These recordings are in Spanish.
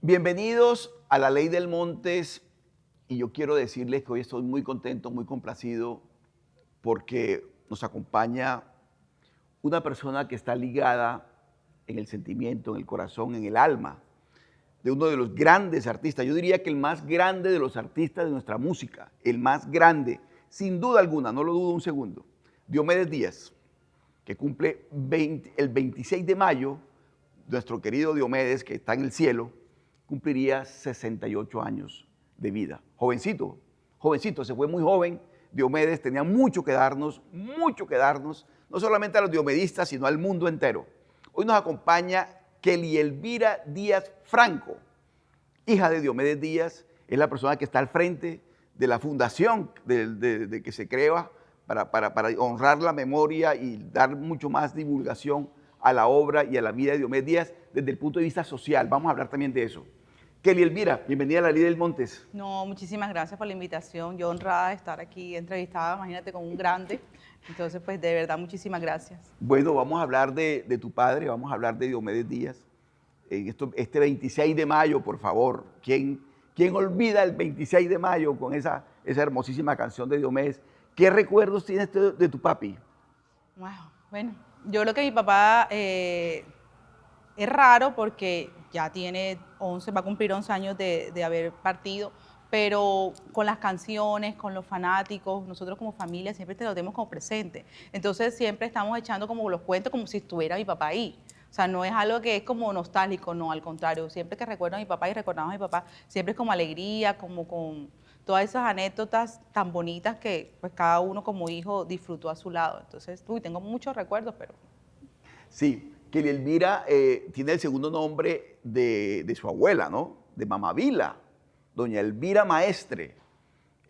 Bienvenidos a La Ley del Montes y yo quiero decirles que hoy estoy muy contento, muy complacido porque nos acompaña una persona que está ligada en el sentimiento, en el corazón, en el alma de uno de los grandes artistas. Yo diría que el más grande de los artistas de nuestra música, el más grande, sin duda alguna, no lo dudo un segundo, Diomedes Díaz, que cumple el 26 de mayo, nuestro querido Diomedes, que está en el cielo, cumpliría 68 años de vida. Jovencito, jovencito, se fue muy joven. Diomedes tenía mucho que darnos, no solamente a los diomedistas, sino al mundo entero. Hoy nos acompaña Kelly Elvira Díaz Franco, hija de Diomedes Díaz, es la persona que está al frente de la fundación de que se crea para honrar la memoria y dar mucho más divulgación a la obra y a la vida de Diomedes Díaz desde el punto de vista social. Vamos a hablar también de eso. Kelly Elvira, bienvenida a La Ley del Montes. No, muchísimas gracias por la invitación. Yo honrada de estar aquí entrevistada, imagínate, con un grande. Entonces, pues de verdad, muchísimas gracias. Bueno, vamos a hablar de tu padre, vamos a hablar de Diomedes Díaz. Este 26 de mayo, por favor, ¿quién olvida el 26 de mayo con esa hermosísima canción de Diomedes? ¿Qué recuerdos tienes de tu papi? Wow, bueno, yo creo que mi papá es raro porque ya tiene 11, va a cumplir 11 años de haber partido, pero con las canciones, con los fanáticos, nosotros como familia siempre te lo tenemos como presente. Entonces siempre estamos echando como los cuentos como si estuviera mi papá ahí. O sea, no es algo que es como nostálgico, no, al contrario. Siempre que recuerdo a mi papá y recordamos a mi papá, siempre es como alegría, como con todas esas anécdotas tan bonitas que pues cada uno como hijo disfrutó a su lado. Entonces, tengo muchos recuerdos, pero... Sí, Kelly Elvira tiene el segundo nombre de su abuela, ¿no? De Mamá Vila, doña Elvira Maestre.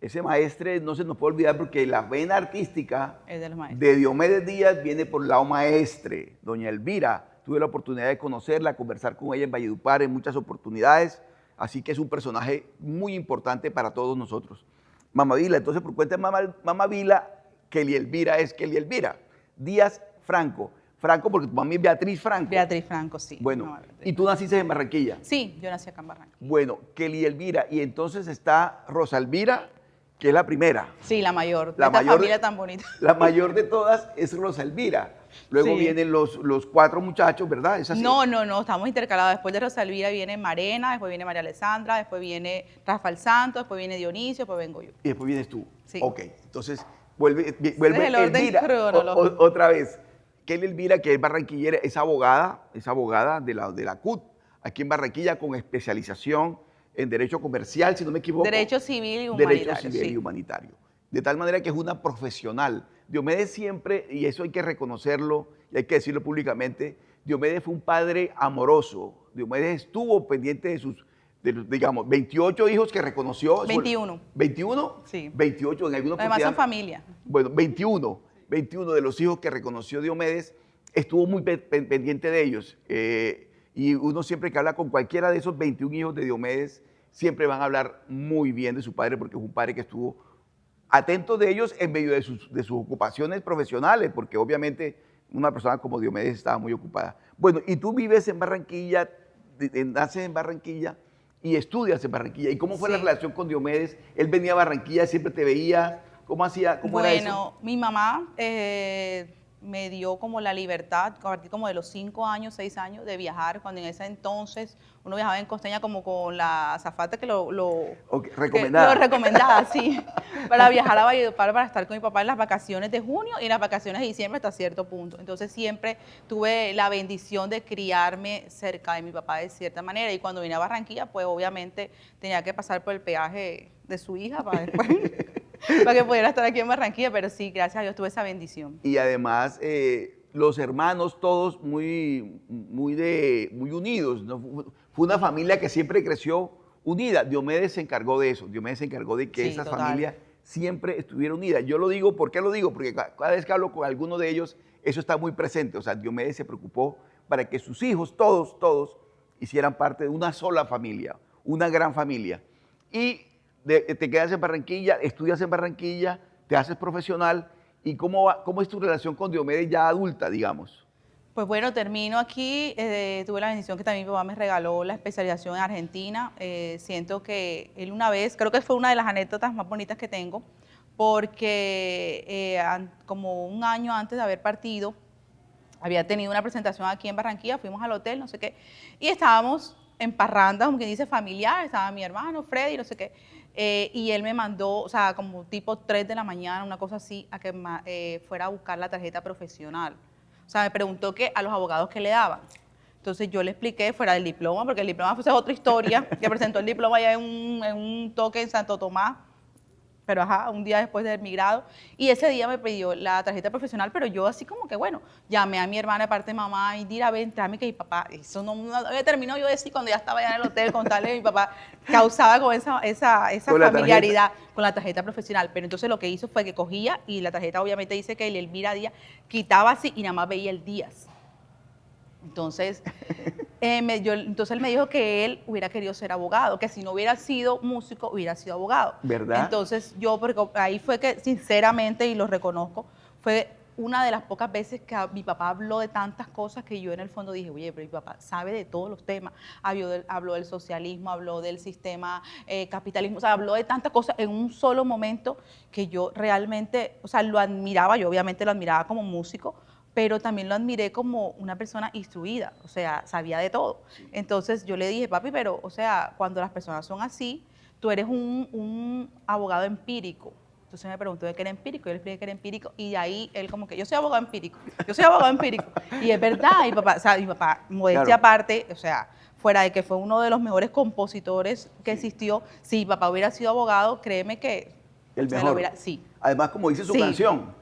Ese maestre no se nos puede olvidar porque la vena artística de Diomedes Díaz viene por el lado maestre, doña Elvira. Tuve la oportunidad de conocerla, conversar con ella en Valledupar en muchas oportunidades, así que es un personaje muy importante para todos nosotros. Mamá Vila, entonces por cuenta de Mamá Vila, Kelly Elvira es Kelly Elvira. Díaz Franco. Franco porque tu mami es Beatriz Franco. Beatriz Franco, sí. Bueno, no, ¿y tú naciste en Barranquilla? Sí, yo nací acá en Barranquilla. Bueno, Kelly Elvira, y entonces está Rosa Elvira, que es la primera. Sí, la mayor, de esta familia tan bonita. La mayor de todas es Rosa Elvira. Luego Sí. vienen los cuatro muchachos, ¿verdad? ¿Es así? No, estamos intercalados. Después de Rosa Elvira viene Marena, después viene María Alessandra, después viene Rafael Santos, después viene Dionisio, después vengo yo. Y después vienes tú. Sí. Ok, entonces vuelve es el orden Elvira, cronológico. otra vez. Kelly Elvira, que es barranquillera, es abogada de la CUT, aquí en Barranquilla, con especialización en Derecho Comercial, si no me equivoco. Derecho Civil y Humanitario. Derecho Civil y Humanitario. De tal manera que es una profesional. Diomedes siempre, y eso hay que reconocerlo y hay que decirlo públicamente, Diomedes fue un padre amoroso. Diomedes estuvo pendiente de los, digamos, 28 hijos que reconoció. 21. ¿21? Sí. 28 en alguna Además son familia. Bueno, 21 de los hijos que reconoció Diomedes, estuvo muy pendiente de ellos. Y uno siempre que habla con cualquiera de esos 21 hijos de Diomedes, siempre van a hablar muy bien de su padre, porque es un padre que estuvo atento de ellos en medio de sus ocupaciones profesionales, porque obviamente una persona como Diomedes estaba muy ocupada. Bueno, y tú vives en Barranquilla, naces en Barranquilla y estudias en Barranquilla. ¿Y cómo fue la relación con Diomedes? Él venía a Barranquilla, siempre te veía. ¿Cómo hacía? ¿Cómo era eso? Bueno, mi mamá me dio como la libertad, a partir como de los 5 años, 6 años, de viajar, cuando en ese entonces uno viajaba en Costeña como con la azafata que recomendaba. Lo recomendaba, sí, para viajar a Valledupar, para estar con mi papá en las vacaciones de junio y en las vacaciones de diciembre hasta cierto punto. Entonces siempre tuve la bendición de criarme cerca de mi papá de cierta manera, y cuando vine a Barranquilla, pues obviamente tenía que pasar por el peaje de su hija para después... para que pudiera estar aquí en Barranquilla, pero sí, gracias a Dios tuve esa bendición. Y además, los hermanos todos muy unidos, ¿no? Fue una familia que siempre creció unida. Diomedes se encargó de eso, Diomedes se encargó de que Sí, esa total. familia siempre estuviera unida. Yo lo digo, ¿por qué lo digo? Porque cada vez que hablo con alguno de ellos, eso está muy presente. O sea, Diomedes se preocupó para que sus hijos, todos, hicieran parte de una sola familia, una gran familia. Y te quedas en Barranquilla, estudias en Barranquilla, te haces profesional. ¿Y cómo es tu relación con Diomedes ya adulta, digamos? Pues bueno, termino aquí. Tuve la bendición que también mi papá me regaló la especialización en Argentina. Siento que él una vez, creo que fue una de las anécdotas más bonitas que tengo, porque como un año antes de haber partido, había tenido una presentación aquí en Barranquilla, fuimos al hotel, no sé qué, y estábamos en parranda, como quien dice, familiar, estaba mi hermano, Freddy, no sé qué, y él me mandó, o sea, como tipo 3 de la mañana, una cosa así, a que fuera a buscar la tarjeta profesional. O sea, me preguntó que a los abogados que le daban. Entonces yo le expliqué fuera del diploma, porque el diploma fue otra historia, que presentó el diploma ya en un toque en Santo Tomás, pero ajá, un día después de haber migrado, y ese día me pidió la tarjeta profesional, pero yo así como que, bueno, llamé a mi hermana de parte de mamá y dirá, ven, tráeme que mi papá, eso no había terminado yo de decir cuando ya estaba ya en el hotel, contarle a mi papá, causaba con esa Con la familiaridad con la tarjeta profesional, pero entonces lo que hizo fue que cogía, y la tarjeta obviamente dice que el Elvira Díaz, quitaba así y nada más veía el Díaz. Entonces, entonces él me dijo que él hubiera querido ser abogado, que si no hubiera sido músico, hubiera sido abogado. ¿Verdad? Entonces yo, porque ahí fue que sinceramente, y lo reconozco, fue una de las pocas veces que mi papá habló de tantas cosas que yo en el fondo dije, oye, pero mi papá sabe de todos los temas. Habló del socialismo, habló del sistema capitalismo, o sea, habló de tantas cosas en un solo momento que yo realmente, o sea, lo admiraba, yo obviamente lo admiraba como músico, pero también lo admiré como una persona instruida, o sea, sabía de todo. Entonces yo le dije, papi, pero, o sea, cuando las personas son así, tú eres un abogado empírico. Entonces me preguntó de qué era empírico, yo le expliqué que era empírico, y de ahí él como que, yo soy abogado empírico, yo soy abogado empírico. Y es verdad, y papá, o sea, mi papá, modestia Claro. aparte, o sea, fuera de que fue uno de los mejores compositores que existió, si mi papá hubiera sido abogado, créeme que El se lo mejor. hubiera, sí, Además, como dice su sí, canción,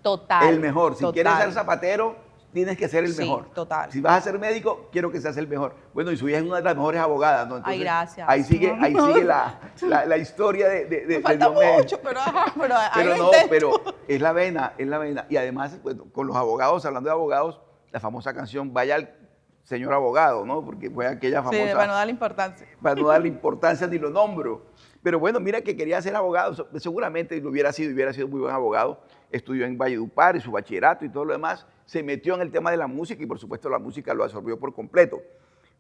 total. el mejor. Si quieres total. ser zapatero, tienes que ser el Sí, mejor. total. Si vas a ser médico, quiero que seas el mejor. Bueno, y su hija es una de las mejores abogadas, ¿no? Entonces, Ay, gracias. ahí sigue la historia Me de falta Diomedes. mucho, pero, ajá, pero ahí Pero lo no, intento. pero es la vena, es la vena. Y además, bueno, con los abogados, hablando de abogados, la famosa canción Vaya al señor abogado, ¿no? Porque fue aquella Sí, famosa, para no darle importancia. para no darle importancia ni lo nombro. Pero bueno, mira que quería ser abogado, seguramente lo hubiera sido muy buen abogado. Estudió en Valledupar y su bachillerato y todo lo demás. Se metió en el tema de la música y por supuesto la música lo absorbió por completo.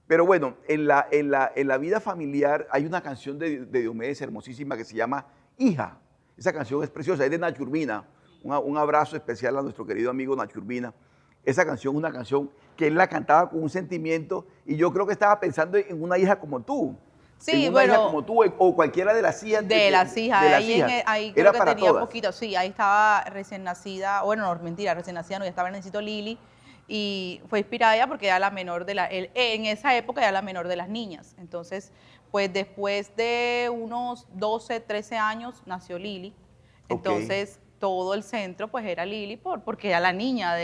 Pero bueno, en la vida familiar hay una canción de Diomedes hermosísima que se llama Hija. Esa canción es preciosa, es de Nacho Urbina. Un abrazo especial a nuestro querido amigo Nacho Urbina. Esa canción es una canción que él la cantaba con un sentimiento y yo creo que estaba pensando en una hija como tú. Sí, En una hija bueno, como tú o cualquiera de las hijas. de las hijas, de las ahí, hijas. ahí Era creo que para tenía todas. poquito, sí, ahí estaba recién nacida, bueno, no, mentira, recién nacida, no, ya estaba necesito Lili, y fue inspirada ella porque era la menor en esa época era la menor de las niñas, entonces, pues después de unos 12, 13 años nació Lili, entonces todo el centro pues era Lili porque era la niña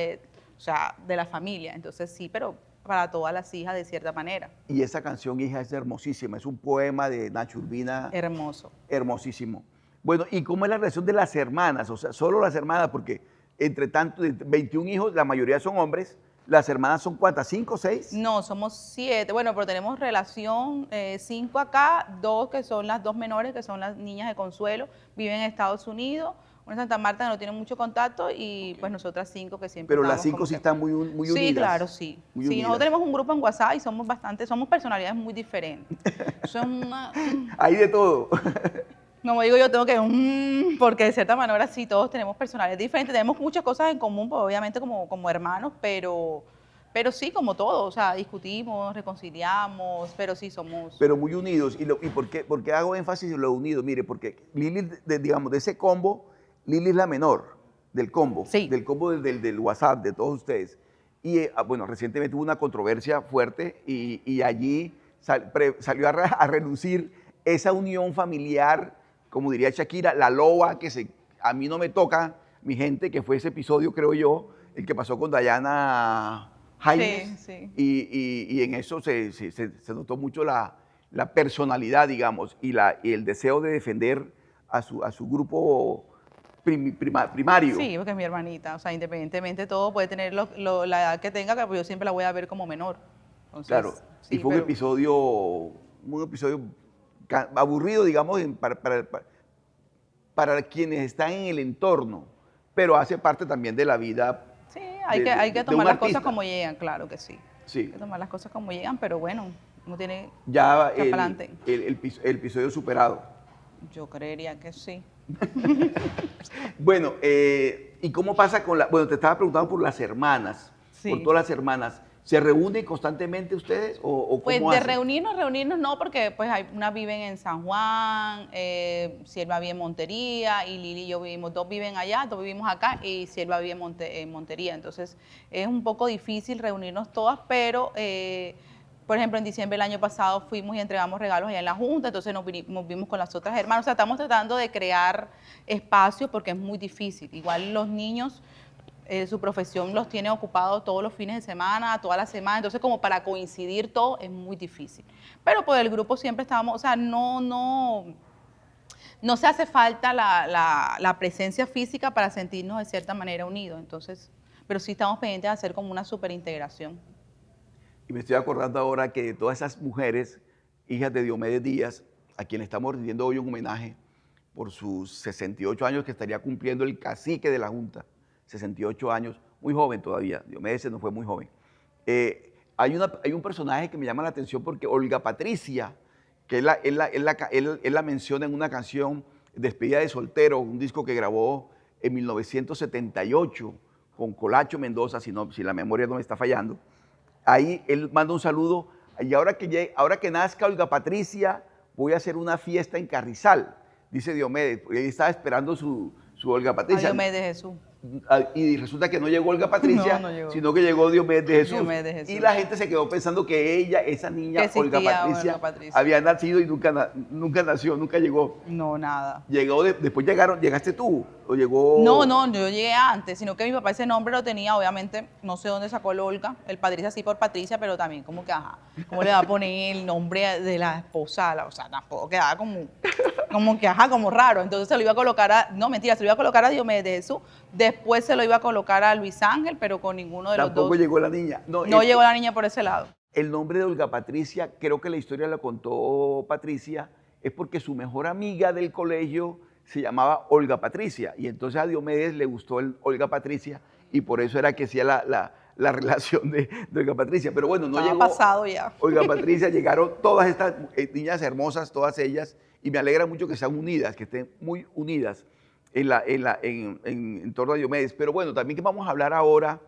o sea, de la familia, entonces sí, pero para todas las hijas de cierta manera. Y esa canción, hija, es hermosísima. Es un poema de Nacho Urbina. Hermoso. Hermosísimo. Bueno, ¿y cómo es la relación de las hermanas? O sea, solo las hermanas, porque entre tanto, de 21 hijos, la mayoría son hombres. ¿Las hermanas son cuántas? ¿5, 6? No, somos 7. Bueno, pero tenemos relación 5 acá, 2 que son las 2 menores, que son las niñas de Consuelo, viven en Estados Unidos, una en Santa Marta que no tiene mucho contacto y pues nosotras 5 que siempre Pero las estamos 5 como sí que- están muy unidas. Sí, claro, sí. Muy Sí, unidas. nosotros tenemos un grupo en WhatsApp y somos personalidades muy diferentes. Son una, Hay de todo. como digo yo, tengo que, porque de cierta manera sí, todos tenemos personalidades diferentes, tenemos muchas cosas en común, pues, obviamente como hermanos, pero sí, como todo, o sea, discutimos, reconciliamos, pero sí somos... Pero muy unidos. ¿Y por qué hago énfasis en lo unido? Mire, porque Lili, digamos, de ese combo, Lili es la menor del combo, Sí. del combo del WhatsApp, de todos ustedes. Y bueno, recientemente hubo una controversia fuerte y allí salió a relucir esa unión familiar, como diría Shakira, la loba a mí no me toca, mi gente, que fue ese episodio, creo yo, el que pasó con Dayana Jaimes. Sí, sí. Y en eso se notó mucho la personalidad, digamos, y el deseo de defender a su grupo primario. Sí, porque es mi hermanita, o sea, independientemente de todo, puede tener la edad que tenga, que yo siempre la voy a ver como menor. Entonces, Claro, sí, y fue pero- un episodio aburrido, digamos, para quienes están en el entorno, pero hace parte también de la vida Sí, hay que de tomar un las cosas artista. como llegan, claro que sí. Hay Sí, que tomar las cosas como llegan, pero bueno, uno tiene ya que adelante. el episodio superado. Yo creería que sí. Bueno, ¿y cómo pasa con la... Bueno, te estaba preguntando por las hermanas, por Sí. todas las hermanas. ¿Se reúnen constantemente ustedes o Pues cómo de hacen? reunirnos no, porque pues hay, unas viven en San Juan, Sierva vive en Montería y Lili y yo vivimos, dos viven allá, dos vivimos acá y Sierva vive en Montería. Entonces es un poco difícil reunirnos todas, pero por ejemplo en diciembre del año pasado fuimos y entregamos regalos allá en la Junta, entonces nos vimos con las otras hermanas. O sea, estamos tratando de crear espacio porque es muy difícil. Igual los niños su profesión los tiene ocupados todos los fines de semana, toda la semana, entonces como para coincidir todo es muy difícil. Pero por el grupo siempre estábamos, o sea, no se hace falta la presencia física para sentirnos de cierta manera unidos, entonces, pero sí estamos pendientes de hacer como una superintegración. Y me estoy acordando ahora que de todas esas mujeres, hijas de Diomedes Díaz, a quien estamos rindiendo hoy un homenaje por sus 68 años que estaría cumpliendo el cacique de la Junta, 68 años, muy joven todavía, Diomedes no fue muy joven. Hay un personaje que me llama la atención porque Olga Patricia, que él la menciona en una canción, Despedida de Soltero, un disco que grabó en 1978 con Colacho Mendoza, si la memoria no me está fallando. Ahí él manda un saludo, y ahora que nazca Olga Patricia, voy a hacer una fiesta en Carrizal, dice Diomedes, porque él estaba esperando su Olga Patricia. Adiós, mes de Jesús. Y resulta que no llegó Olga Patricia, No llegó. sino que llegó Diomedes de Jesús. Diomedes de Jesús. Y la gente se quedó pensando que ella, esa niña, Que existía Olga Olga Patricia. había nacido y nunca nació, nunca llegó. No, nada. Después llegaste tú, o llegó... No, yo llegué antes, sino que mi papá ese nombre lo tenía, obviamente, no sé dónde sacó el Olga, el Patricia sí por Patricia, pero también como que, ajá, ¿cómo le va a poner el nombre de la esposa? O sea, tampoco quedaba como que, ajá, como raro. Entonces se lo iba a colocar no, mentira, se lo iba a colocar a Diomedes de Jesús, después se lo iba a colocar a Luis Ángel, pero con ninguno de los Tampoco dos. llegó la niña. No llegó la niña por ese lado. El nombre de Olga Patricia, creo que la historia la contó Patricia, es porque su mejor amiga del colegio se llamaba Olga Patricia, y entonces a Diomedes le gustó el Olga Patricia, y por eso era que hacía la relación de Olga Patricia. Pero bueno, no Estaba llegó pasado ya. Olga Patricia, llegaron todas estas niñas hermosas, todas ellas, y me alegra mucho que sean unidas, que estén muy unidas en torno a Diomedes. Pero bueno, también que vamos a hablar ahora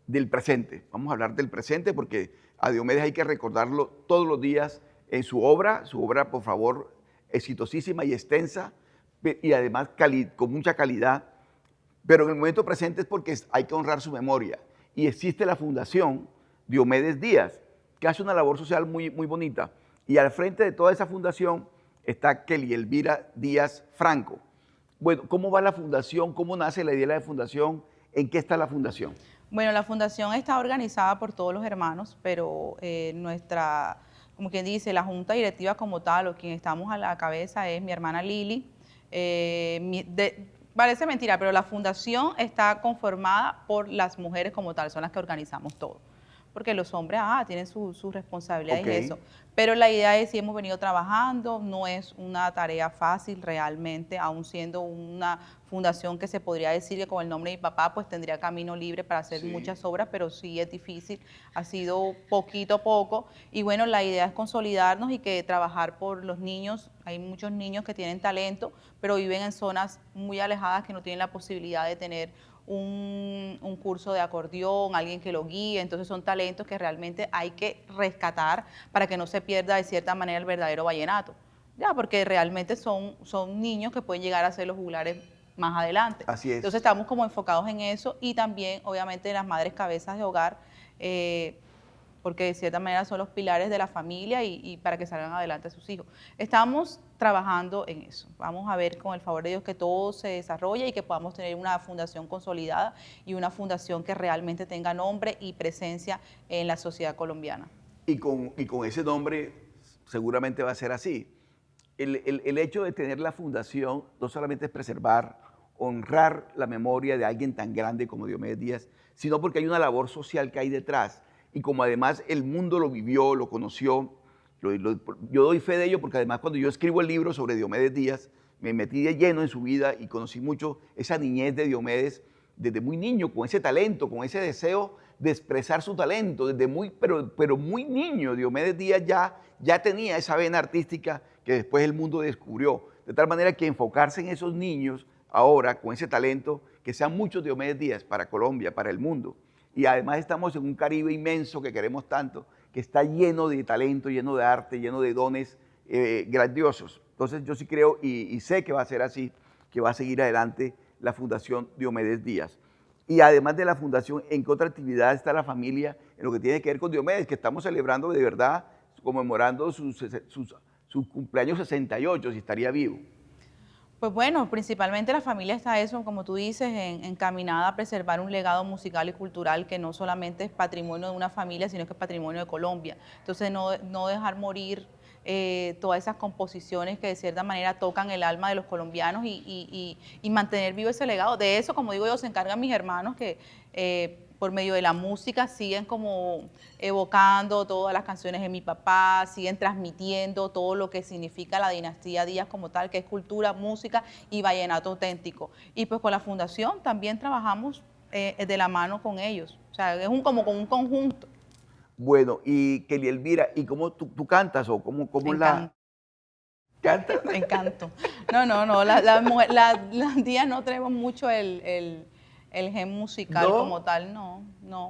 del presente. Vamos a hablar del presente porque a Diomedes hay que recordarlo todos los días en su obra, por favor, exitosísima y extensa, y además con mucha calidad. Pero en el momento presente es porque hay que honrar su memoria. Y existe la Fundación Diomedes Díaz, que hace una labor social muy, muy bonita. Y al frente de toda esa fundación está Kelly Elvira Díaz Franco. Bueno, ¿cómo va la fundación? ¿Cómo nace la idea de la fundación? ¿En qué está la fundación? Bueno, la fundación está organizada por todos los hermanos, pero como quien dice, la junta directiva como tal, o quien estamos a la cabeza es mi hermana Lili. Parece mentira, pero la fundación está conformada por las mujeres como tal, son las que organizamos todo. Porque los hombres, tienen sus responsabilidades y eso. Pero la idea es, si hemos venido trabajando, no es una tarea fácil realmente, aún siendo una fundación que se podría decir que con el nombre de mi papá, pues tendría camino libre para hacer muchas obras, pero sí es difícil, ha sido poquito a poco. Y bueno, la idea es consolidarnos y que trabajar por los niños. Hay muchos niños que tienen talento, pero viven en zonas muy alejadas que no tienen la posibilidad de tener un curso de acordeón, alguien que lo guíe. Entonces son talentos que realmente hay que rescatar para que no se pierda de cierta manera el verdadero vallenato, ya, porque realmente son niños que pueden llegar a ser los juglares más adelante. Así es. Entonces estamos como enfocados en eso, y también obviamente las madres cabezas de hogar, porque de cierta manera son los pilares de la familia y para que salgan adelante sus hijos. Estamos trabajando en eso. Vamos a ver, con el favor de Dios, que todo se desarrolle y que podamos tener una fundación consolidada y una fundación que realmente tenga nombre y presencia en la sociedad colombiana. Y con ese nombre seguramente va a ser así. El hecho de tener la fundación no solamente es preservar, honrar la memoria de alguien tan grande como Diomedes Díaz, sino porque hay una labor social que hay detrás. Y como además el mundo lo vivió, lo conoció, yo doy fe de ello porque además cuando yo escribo el libro sobre Diomedes Díaz, me metí de lleno en su vida y conocí mucho esa niñez de Diomedes, desde muy niño, con ese talento, con ese deseo de expresar su talento, desde muy, pero muy niño. Diomedes Díaz ya tenía esa vena artística que después el mundo descubrió. De tal manera que enfocarse en esos niños ahora, con ese talento, que sean muchos Diomedes Díaz para Colombia, para el mundo. Y además estamos en un Caribe inmenso que queremos tanto, que está lleno de talento, lleno de arte, lleno de dones grandiosos. Entonces yo sí creo y sé que va a ser así, que va a seguir adelante la Fundación Diomedes Díaz. Y además de la fundación, ¿en qué otra actividad está la familia en lo que tiene que ver con Diomedes? Que estamos celebrando de verdad, conmemorando su cumpleaños 68, si estaría vivo. Pues bueno, principalmente la familia está eso, como tú dices, encaminada a preservar un legado musical y cultural que no solamente es patrimonio de una familia, sino que es patrimonio de Colombia. Entonces no dejar morir todas esas composiciones que de cierta manera tocan el alma de los colombianos y mantener vivo ese legado. De eso, como digo yo, se encargan mis hermanos que por medio de la música siguen como evocando todas las canciones de mi papá, siguen transmitiendo todo lo que significa la dinastía Díaz como tal, que es cultura, música y vallenato auténtico. Y pues con la fundación también trabajamos de la mano con ellos, o sea, es como con un conjunto. Bueno, y Kelly Elvira, ¿y cómo tú cantas o cómo la cantas? Encanto. No, las Díaz no tenemos mucho el gen musical ¿No? como tal, no.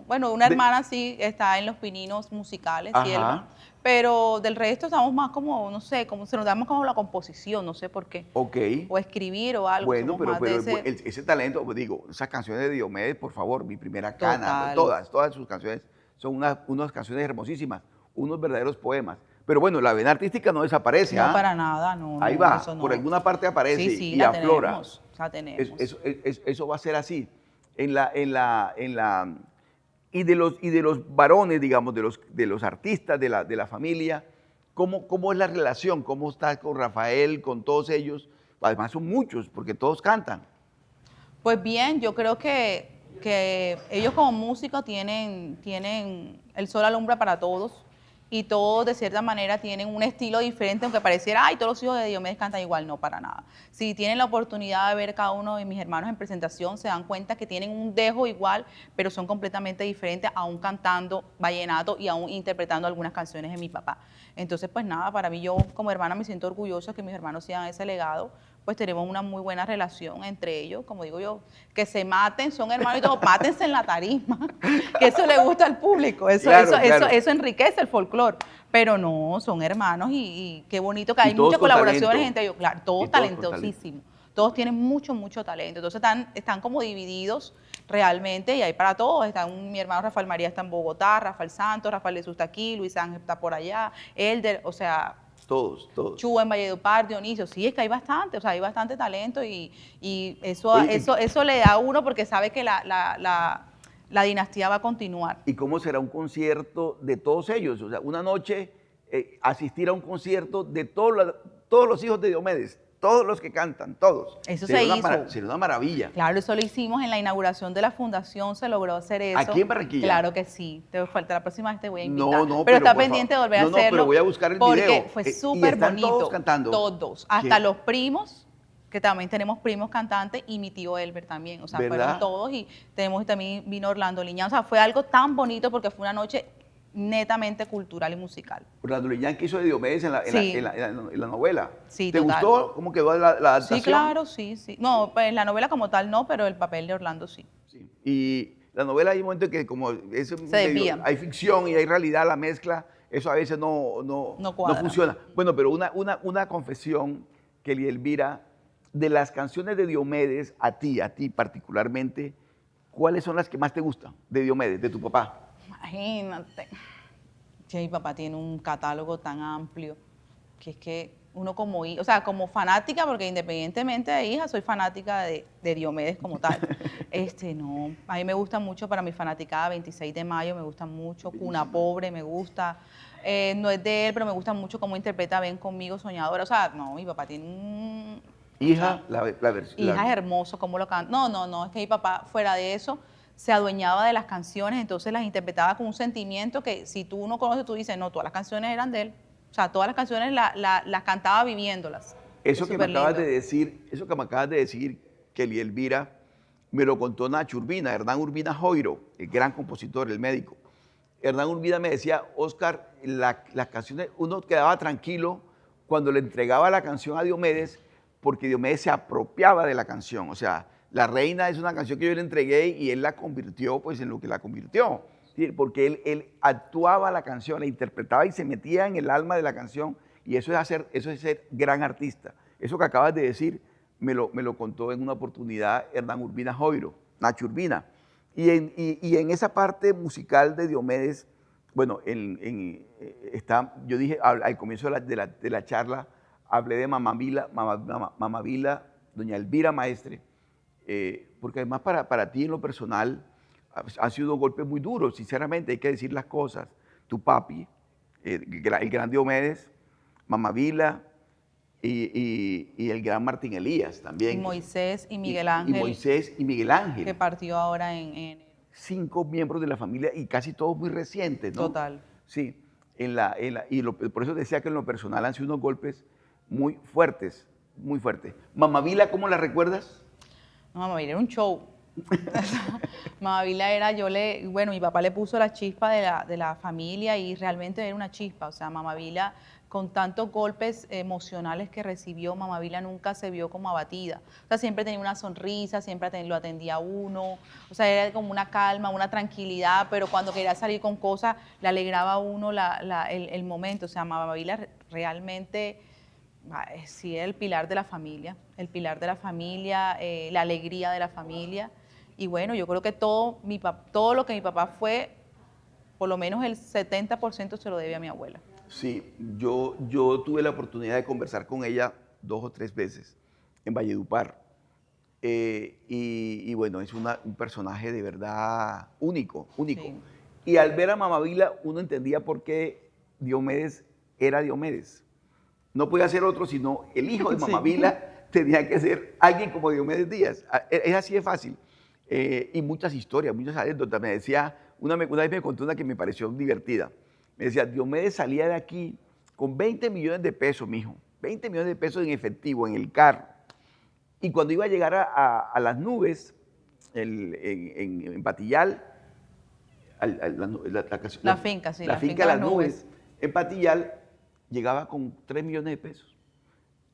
Bueno, una De- hermana sí está en los pininos musicales, Cielva, Ajá, pero del resto estamos más como, no sé, como se nos da más como la composición, no sé por qué, ok. o escribir o algo, Bueno, somos más de ese ese talento, pues digo, esas canciones de Diomedes, por favor, Mi Primera Cana, pues, total. todas sus canciones son unas canciones hermosísimas, unos verdaderos poemas. Pero bueno, la vena artística no desaparece, No, ¿ah? para nada, Ahí eso va, por no. alguna parte Sí, aparece sí, y aflora. la tenemos. Eso va a ser así. Y de los varones, digamos, de los artistas de la familia, ¿cómo es la relación? ¿Cómo estás con Rafael, con todos ellos? Además son muchos, porque todos cantan. Pues bien, yo creo que ellos como músicos tienen el sol alumbra para todos y todos de cierta manera tienen un estilo diferente, aunque pareciera, ay, todos los hijos de Diomedes cantan igual, no, para nada. Si tienen la oportunidad de ver cada uno de mis hermanos en presentación, se dan cuenta que tienen un dejo igual, pero son completamente diferentes, aún cantando vallenato y aún interpretando algunas canciones de mi papá. Entonces, pues nada, para mí yo como hermana me siento orgullosa que mis hermanos sigan ese legado, pues tenemos una muy buena relación entre ellos, como digo yo, que se maten, son hermanos y todo, mátense en la tarima, que eso le gusta al público, Claro. eso enriquece el folclore, pero no, son hermanos y qué bonito que Y hay todos muchas con colaboraciones talento. entre ellos, claro, Y todos todos con talento. talentosísimos, todos tienen mucho talento, entonces están como divididos realmente y hay para todos, mi hermano Rafael María está en Bogotá, Rafael Santos, Rafael Jesús está aquí, Luis Ángel está por allá, Elder, o sea, Todos. Chuba en Valledupar, Dionisio, sí, es que hay bastante, o sea, hay bastante talento y Oye, eso le da a uno porque sabe que la dinastía va a continuar. ¿y cómo será un concierto de todos ellos? O sea, una noche asistir a un concierto de todos los hijos de Diomedes, todos los que cantan, todos. Eso se hizo. Sería una maravilla. Claro, eso lo hicimos en la inauguración de la fundación, se logró hacer eso. ¿Aquí en Barranquilla? Claro que sí, te falta la próxima vez te voy a invitar. No, pero está por pendiente de favor. volver a No, hacerlo. pero voy a buscar el porque video. fue Y súper están bonito. todos cantando. Todos, hasta ¿Qué? los primos, que también tenemos primos cantantes, y mi tío Elber también. O sea, ¿Verdad? fueron todos y también vino Orlando Liñán. O sea, fue algo tan bonito porque fue una noche netamente cultural y musical. Orlando Liñán que hizo de Diomedes Sí. en la novela. Sí, ¿Te total. gustó cómo quedó la adaptación? Sí, claro, sí. No, pues la novela como tal no, pero el papel de Orlando sí. Sí. Y la novela hay un momento que como desvía. hay ficción y hay realidad, la mezcla, eso a veces No no cuadra. funciona. Bueno, pero una confesión, Kelly Elvira, de las canciones de Diomedes, a ti particularmente, ¿cuáles son las que más te gustan de Diomedes, de tu papá? Imagínate. Que mi papá tiene un catálogo tan amplio que es que uno como hija, o sea, como fanática, porque independientemente de hija, soy fanática de Diomedes como tal. No, a mí me gusta mucho para mi fanaticada 26 de mayo, me gusta mucho, Cuna Pobre, me gusta. No es de él, pero me gusta mucho cómo interpreta Ven Conmigo Soñadora. O sea, no, mi papá tiene un... Hija, la versión. Hija es hermoso, cómo lo canta. No, es que mi papá, fuera de eso, se adueñaba de las canciones, entonces las interpretaba con un sentimiento que si tú no conoces, tú dices, no, todas las canciones eran de él. O sea, todas las canciones las cantaba viviéndolas. Eso Es que me acabas superlindo. de decir, Kelly Elvira, me lo contó Nacho Urbina, Hernán Urbina Joiro, el gran compositor, el médico. Hernán Urbina me decía, Oscar, las canciones, uno quedaba tranquilo cuando le entregaba la canción a Diomedes, porque Diomedes se apropiaba de la canción. O sea, La Reina es una canción que yo le entregué y él la convirtió pues, en lo que la convirtió. ¿Sí? Porque él actuaba la canción, la interpretaba y se metía en el alma de la canción. Y eso es ser gran artista. Eso que acabas de decir me lo contó en una oportunidad Hernán Urbina Joiro, Nacho Urbina. Y en esa parte musical de Diomedes, bueno, yo dije al comienzo de la charla, hablé de Mamá Vila, doña Elvira Maestre, porque además para ti en lo personal han sido golpes muy duros, sinceramente, hay que decir las cosas. Tu papi, el gran Diomedes, Mamá Vila, y el gran Martín Elías también. Y Moisés y Miguel Ángel. Y Moisés y Miguel Ángel. Que partió ahora en 5 miembros de la familia y casi todos muy recientes, ¿no? Total. Sí. Por eso decía que en lo personal han sido unos golpes muy fuertes, muy fuertes. Mamá Vila, ¿cómo la recuerdas? No, Mamá Vila era un show. Mamá Vila era, bueno, mi papá le puso la chispa de la familia y realmente era una chispa. O sea, Mamá Vila, con tantos golpes emocionales que recibió, Mamá Vila nunca se vio como abatida. O sea, siempre tenía una sonrisa, siempre lo atendía a uno. O sea, era como una calma, una tranquilidad, pero cuando quería salir con cosas, le alegraba a uno el momento. O sea, Mamá Vila realmente sí era el pilar de la familia, la alegría de la familia. Y bueno, yo creo que todo lo que mi papá fue, por lo menos el 70% se lo debe a mi abuela. Sí, yo tuve la oportunidad de conversar con ella 2 o 3 veces en Valledupar. Y bueno, es un personaje de verdad único. Sí. Y al ver a Mamá Vila, uno entendía por qué Diomedes era Diomedes. No podía ser otro, sino el hijo de Mamá Vila tenía que ser alguien como Diomedes Díaz. Es así de fácil. Y muchas historias, muchas anécdotas. Me decía, una vez me contó una que me pareció divertida. Me decía, Diomedes salía de aquí con 20 millones de pesos, mijo. 20 millones de pesos en efectivo, en el carro. Y cuando iba a llegar a las nubes, en Patillal, la finca, sí. La finca Las Nubes, en Patillal, llegaba con 3 millones de pesos.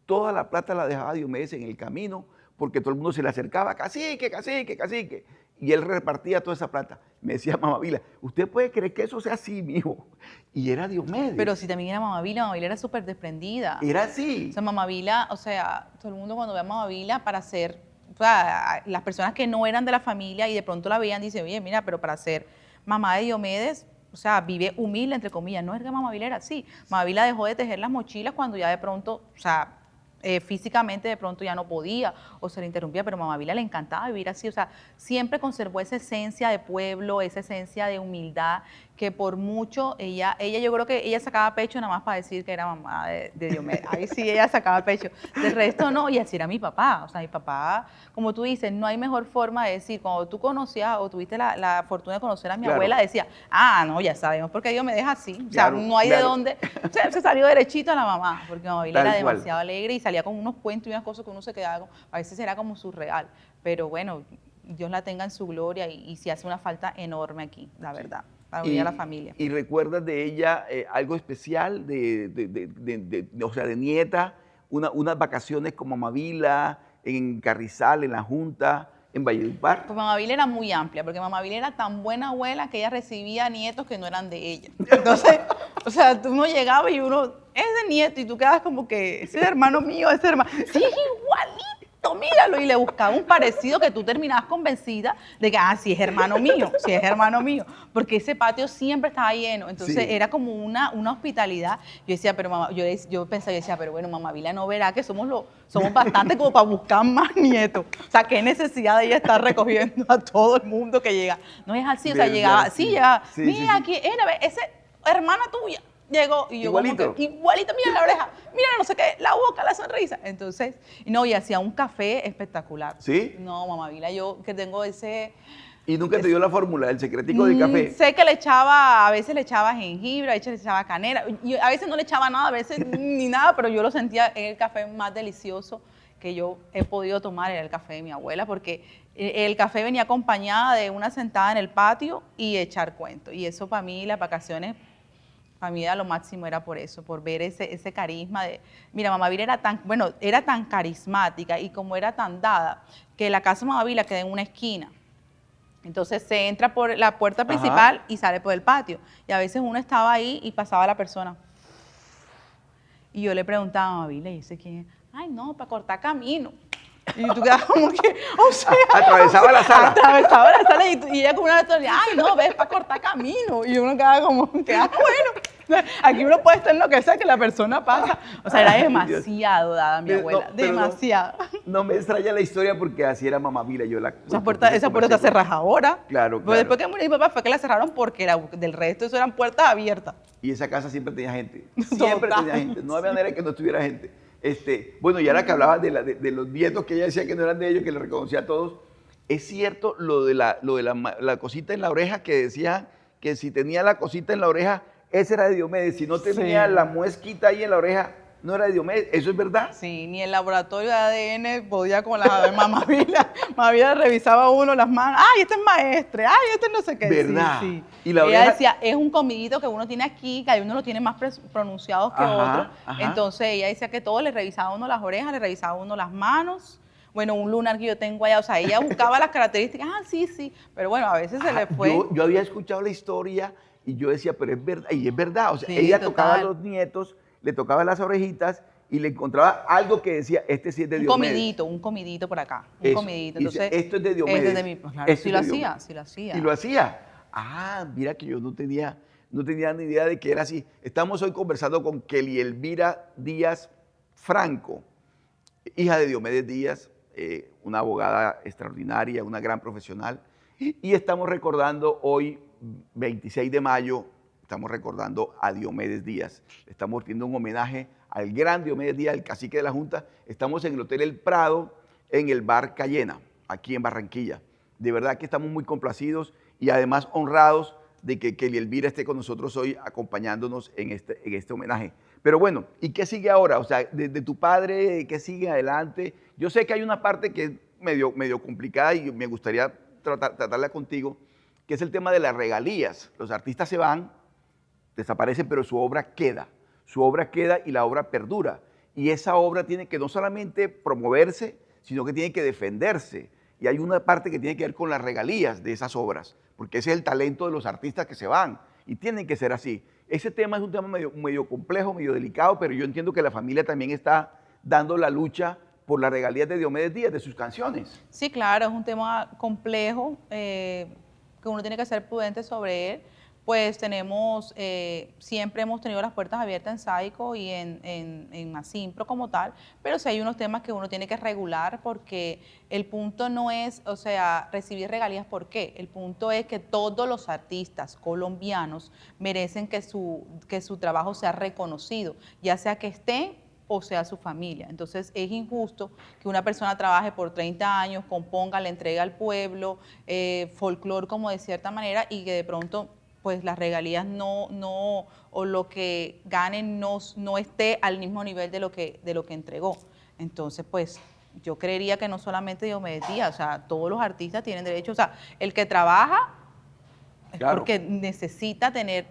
Toda la plata la dejaba Diomedes en el camino, porque todo el mundo se le acercaba, cacique, cacique, cacique. Y él repartía toda esa plata. Me decía Mamá Vila, ¿usted puede creer que eso sea así, mijo? Y era Diomedes. Pero si también era Mamá Vila era súper desprendida. Era así. O sea, Mamá Vila, o sea, todo el mundo cuando ve a Mamá Vila para ser, o sea, las personas que no eran de la familia y de pronto la veían, dicen, oye, mira, pero para ser mamá de Diomedes, o sea, vive humilde, entre comillas. No es que Mamá Vila era así. Mamá Vila dejó de tejer las mochilas cuando ya de pronto, o sea, físicamente de pronto ya no podía o se le interrumpía, pero Mamá Vila le encantaba vivir así, o sea, siempre conservó esa esencia de pueblo, esa esencia de humildad, que por mucho ella yo creo que ella sacaba pecho nada más para decir que era mamá de Diomedes. Ahí sí ella sacaba pecho, del resto no, y así era mi papá. O sea, mi papá, como tú dices, no hay mejor forma de decir, cuando tú conocías o tuviste la fortuna de conocer a mi abuela, decía, no, ya sabemos porque Diomedes es así, o sea, no hay de dónde, o sea, se salió derechito a la mamá, porque Mamá Vila era demasiado alegre y salía con unos cuentos y unas cosas que uno se quedaba, a veces era como surreal, pero bueno, Dios la tenga en su gloria y sí hace una falta enorme aquí, la verdad. Para unir a la familia. ¿Y recuerdas de ella algo especial, o sea, de nieta, unas vacaciones con Mamá Vila, en Carrizal, en la Junta, en Valledupar? Pues Mamá Vila era muy amplia, porque Mamá Vila era tan buena abuela que ella recibía nietos que no eran de ella. Entonces, o sea, uno llegaba y uno, es de nieto, y tú quedas como que, ese es hermano mío, ese hermano, sí, es igualito. Míralo, y le buscaba un parecido que tú terminabas convencida de que, sí es hermano mío, porque ese patio siempre estaba lleno, entonces era como una hospitalidad. Yo decía, pero mamá, yo pensaba, pero bueno, Mamá Vila no verá que somos bastante como para buscar más nietos, o sea, qué necesidad de ella estar recogiendo a todo el mundo que llega. No es así, o sea, llegaba, mira, aquí, ese hermana tuya. Llegó y yo igualito, mira la oreja, mira no sé qué, la boca, la sonrisa. Entonces, no, y hacía un café espectacular. ¿Sí? No, Mamá Vila, yo que tengo ese... ¿Y nunca te dio la fórmula, el secretico del café? Sé que a veces le echaba jengibre, a veces le echaba canela, y a veces no le echaba nada, a veces ni nada, pero yo lo sentía el café más delicioso que yo he podido tomar, era el café de mi abuela, porque El café venía acompañada de una sentada en el patio y echar cuentos. Y eso para mí, las vacaciones, para mí era lo máximo, era por eso, por ver ese carisma de... Mira, Mamá Vila era tan carismática y como era tan dada, que la casa de Mamá Vila queda en una esquina. Entonces se entra por la puerta principal Ajá. y sale por el patio. Y a veces uno estaba ahí y pasaba la persona. Y yo le preguntaba a Mamá Vila, ¿y ese quién es? Ay, no, para cortar camino. Y tú quedas como que, o sea... Atravesaba la sala. Atravesaba la sala y ella como una autoridad, ay, no, ves, para cortar camino. Y uno queda como que, bueno, aquí uno puede estar en lo que sea que la persona pasa. O sea, era demasiado dada mi Pero abuela, no, pero demasiado. No me extraña la historia porque así era Mamá Vila. Yo la, Esa puerta está cerrada ahora. Claro, Pero claro. después que murió mi papá fue que la cerraron porque del resto eso eran puertas abiertas. Y esa casa siempre tenía gente. Siempre Total, tenía gente. No había manera que no estuviera gente. Bueno, y ahora que hablabas de los nietos que ella decía que no eran de ellos, que le reconocía a todos, es cierto lo de la cosita en la oreja que decía que si tenía la cosita en la oreja, ese era de Diomedes. Si no tenía Sí. la muesquita ahí en la oreja, no era de Diomedes. ¿Eso es verdad? Sí, ni el laboratorio de ADN podía con la de Mamá Vila. Mamá Vila revisaba uno las manos. Ay, este es maestre. Ay, este no sé qué. ¿Verdad? Sí, sí. Y la Ella oreja... decía, es un comidito que uno tiene aquí, que hay uno lo tiene más pronunciados que Ajá, otro. ajá. Entonces ella decía que todo, le revisaba a uno las orejas, le revisaba a uno las manos. Bueno, un lunar que yo tengo allá, o sea, ella buscaba las características, sí, sí, pero bueno, a veces se le fue. Yo había escuchado la historia y yo decía, pero es verdad, y es verdad, o sea, Sí, ella total. tocaba a los nietos, le tocaba las orejitas y le encontraba algo que decía, este sí es de Diomedes. Un comidito por acá, un Eso. comidito. Y dice, Entonces, esto es de Diomedes. este es de mi, pues claro, Esto sí es lo de hacía, Diomedes. sí lo hacía. Y lo hacía. Mira que yo no tenía ni idea de que era así. Estamos hoy conversando con Kelly Elvira Díaz Franco, hija de Diomedes Díaz, una abogada extraordinaria, una gran profesional. Y estamos recordando hoy, 26 de mayo, estamos recordando a Diomedes Díaz. Estamos haciendo un homenaje al gran Diomedes Díaz, el cacique de la Junta. Estamos en el Hotel El Prado, en el bar Cayena, aquí en Barranquilla. De verdad que estamos muy complacidos y además honrados de que Kelly Elvira esté con nosotros hoy acompañándonos en este homenaje. Pero bueno, ¿y qué sigue ahora? O sea, de tu padre, ¿qué sigue adelante? Yo sé que hay una parte que es medio complicada y me gustaría tratarla contigo, que es el tema de las regalías. Los artistas se van, desaparecen, pero su obra queda. Su obra queda y la obra perdura. Y esa obra tiene que no solamente promoverse, sino que tiene que defenderse. Y hay una parte que tiene que ver con las regalías de esas obras, porque ese es el talento de los artistas que se van y tienen que ser así. Ese tema es un tema medio complejo, medio delicado, pero yo entiendo que la familia también está dando la lucha por las regalías de Diomedes Díaz, de sus canciones. Sí, claro, es un tema complejo que uno tiene que ser prudente sobre él. Pues siempre hemos tenido las puertas abiertas en Saico y en Asimpro como tal, pero sí hay unos temas que uno tiene que regular porque el punto no es, o sea, recibir regalías, ¿por qué? El punto es que todos los artistas colombianos merecen que su trabajo sea reconocido, ya sea que esté o sea su familia. Entonces es injusto que una persona trabaje por 30 años, componga, le entregue al pueblo, folclore como de cierta manera y que de pronto pues las regalías o lo que ganen no esté al mismo nivel de lo que entregó. Entonces, pues, yo creería que no solamente Diomedes Díaz, o sea, todos los artistas tienen derecho, o sea, el que trabaja es Claro. porque necesita tener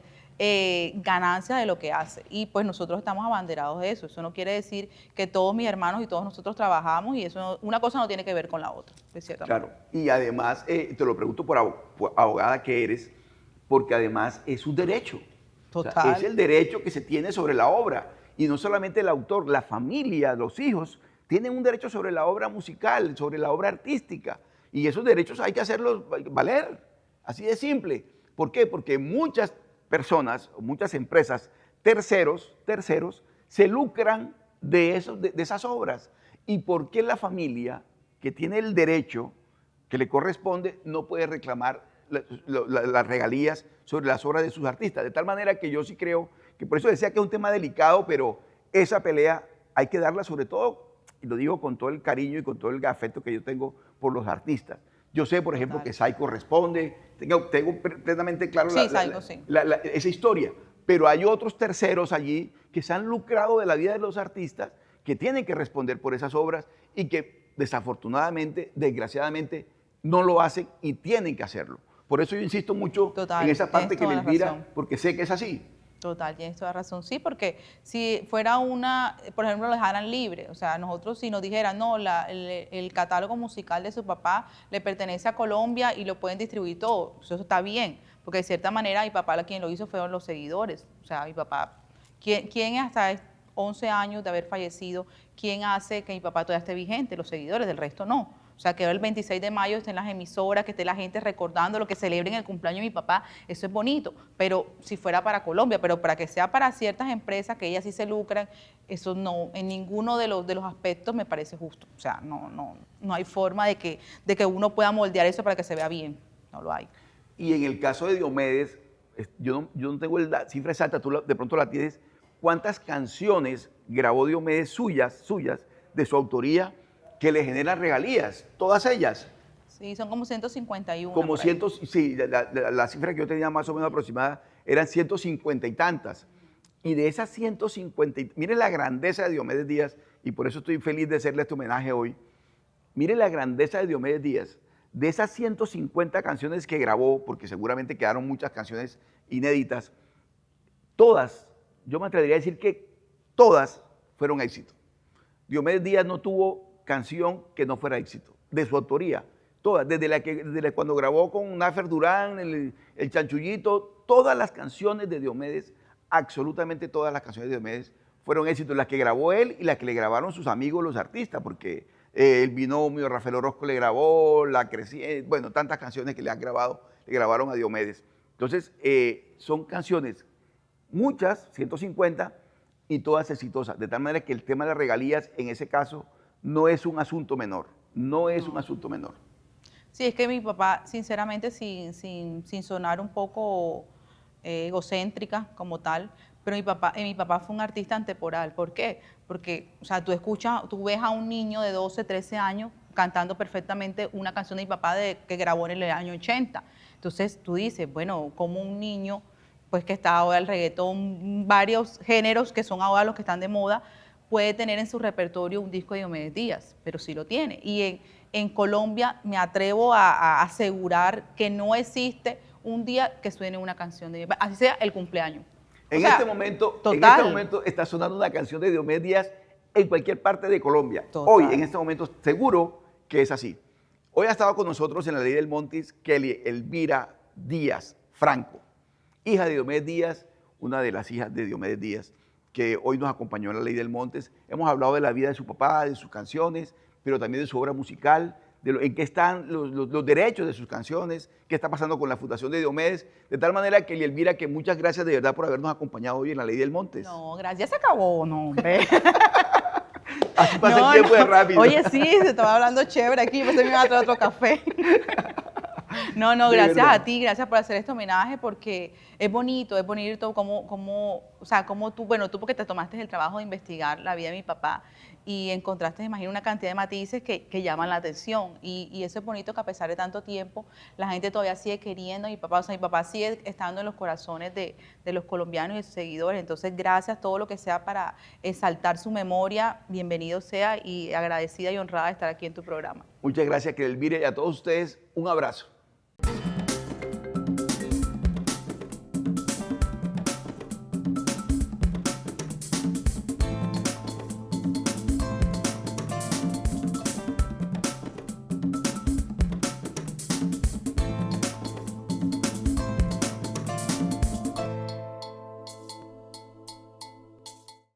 ganancias de lo que hace. Y pues nosotros estamos abanderados de eso. Eso no quiere decir que todos mis hermanos y todos nosotros trabajamos y una cosa no tiene que ver con la otra, de cierta manera. Claro, y además, te lo pregunto por abogada que eres, porque además es un derecho. Total. O sea, es el derecho que se tiene sobre la obra. Y no solamente el autor, la familia, los hijos, tienen un derecho sobre la obra musical, sobre la obra artística. Y esos derechos hay que hacerlos valer. Así de simple. ¿Por qué? Porque muchas personas, muchas empresas, terceros, se lucran de esas obras. ¿Y por qué la familia, que tiene el derecho que le corresponde, no puede reclamar las regalías sobre las obras de sus artistas? De tal manera que yo sí creo que, por eso decía que es un tema delicado, pero esa pelea hay que darla sobre todo, y lo digo con todo el cariño y con todo el afecto que yo tengo por los artistas. Yo sé, por ejemplo, que Saico responde, tengo plenamente claro Sí, Saico, sí. esa historia, pero hay otros terceros allí que se han lucrado de la vida de los artistas, que tienen que responder por esas obras y que desafortunadamente, desgraciadamente, no lo hacen y tienen que hacerlo. Por eso yo insisto mucho Total, en esa parte tienes que le toda la Elvira, razón. porque sé que es así. Total, tienes toda razón. Sí, porque si fuera por ejemplo, lo dejaran libre, o sea, nosotros si nos dijeran, no, el catálogo musical de su papá le pertenece a Colombia y lo pueden distribuir todo, eso está bien, porque de cierta manera mi papá quien lo hizo fueron los seguidores, o sea, mi papá, ¿quién hasta 11 años de haber fallecido, quién hace que mi papá todavía esté vigente? Los seguidores, del resto no. O sea, que el 26 de mayo estén las emisoras, que esté la gente recordando lo que celebren el cumpleaños de mi papá, eso es bonito, pero si fuera para Colombia, pero para que sea para ciertas empresas que ellas sí se lucran, eso no, en ninguno de los aspectos me parece justo. O sea, no hay forma de que uno pueda moldear eso para que se vea bien, no lo hay. Y en el caso de Diomedes, yo no tengo la cifra exacta, tú de pronto la tienes. ¿Cuántas canciones grabó Diomedes suyas, de su autoría, que le generan regalías? Todas ellas. Sí, son como 151. Como por ahí. sí, la cifra que yo tenía más o menos aproximada eran 150 y tantas. Y de esas 150, miren la grandeza de Diomedes Díaz, y por eso estoy feliz de hacerle este homenaje hoy. Miren la grandeza de Diomedes Díaz. De esas 150 canciones que grabó, porque seguramente quedaron muchas canciones inéditas, todas, yo me atrevería a decir que todas fueron éxito. Diomedes Díaz no tuvo canción que no fuera éxito, de su autoría. Todas, desde cuando grabó con Nafer Durán, el Chanchullito, todas las canciones de Diomedes, absolutamente todas las canciones de Diomedes fueron éxitos, las que grabó él y las que le grabaron sus amigos, los artistas, porque el binomio, Rafael Orozco le grabó, bueno, tantas canciones que le grabaron a Diomedes. Entonces, son canciones, muchas, 150, y todas exitosas, de tal manera que el tema de las regalías, en ese caso, no es un asunto menor, no es un asunto menor. Sí, es que mi papá, sinceramente, sin sonar un poco egocéntrica como tal, pero mi papá fue un artista atemporal. ¿Por qué? Porque, o sea, tú ves a un niño de 12, 13 años cantando perfectamente una canción de mi papá que grabó en el año 80. Entonces tú dices, bueno, como un niño, pues que está ahora el reggaetón, varios géneros que son ahora los que están de moda, puede tener en su repertorio un disco de Diomedes Díaz, pero sí lo tiene. Y en Colombia me atrevo a asegurar que no existe un día que suene una canción de Diomedes, así sea el cumpleaños. En este momento está sonando una canción de Diomedes Díaz en cualquier parte de Colombia. Total. Hoy, en este momento, seguro que es así. Hoy ha estado con nosotros en la Ley del Montes Kelly Elvira Díaz Franco, hija de Diomedes Díaz, una de las hijas de Diomedes Díaz, que hoy nos acompañó en la Ley del Montes. Hemos hablado de la vida de su papá, de sus canciones, pero también de su obra musical, en qué están los derechos de sus canciones, qué está pasando con la Fundación de Diomedes, de tal manera que Elvira, que muchas gracias de verdad por habernos acompañado hoy en la Ley del Montes. No, gracias, se acabó, no, hombre. Así pasa el tiempo de rápido. Oye, sí, se estaba hablando chévere aquí, pues me iba a traer otro café. No, gracias a ti, gracias por hacer este homenaje, porque es bonito como tú, bueno, tú porque te tomaste el trabajo de investigar la vida de mi papá y encontraste, imagino, una cantidad de matices que llaman la atención. Y eso es bonito que a pesar de tanto tiempo, la gente todavía sigue queriendo a mi papá, o sea, mi papá sigue estando en los corazones de los colombianos y sus seguidores. Entonces, gracias, todo lo que sea para exaltar su memoria, bienvenido sea, y agradecida y honrada de estar aquí en tu programa. Muchas gracias, Elvira, y a todos ustedes un abrazo.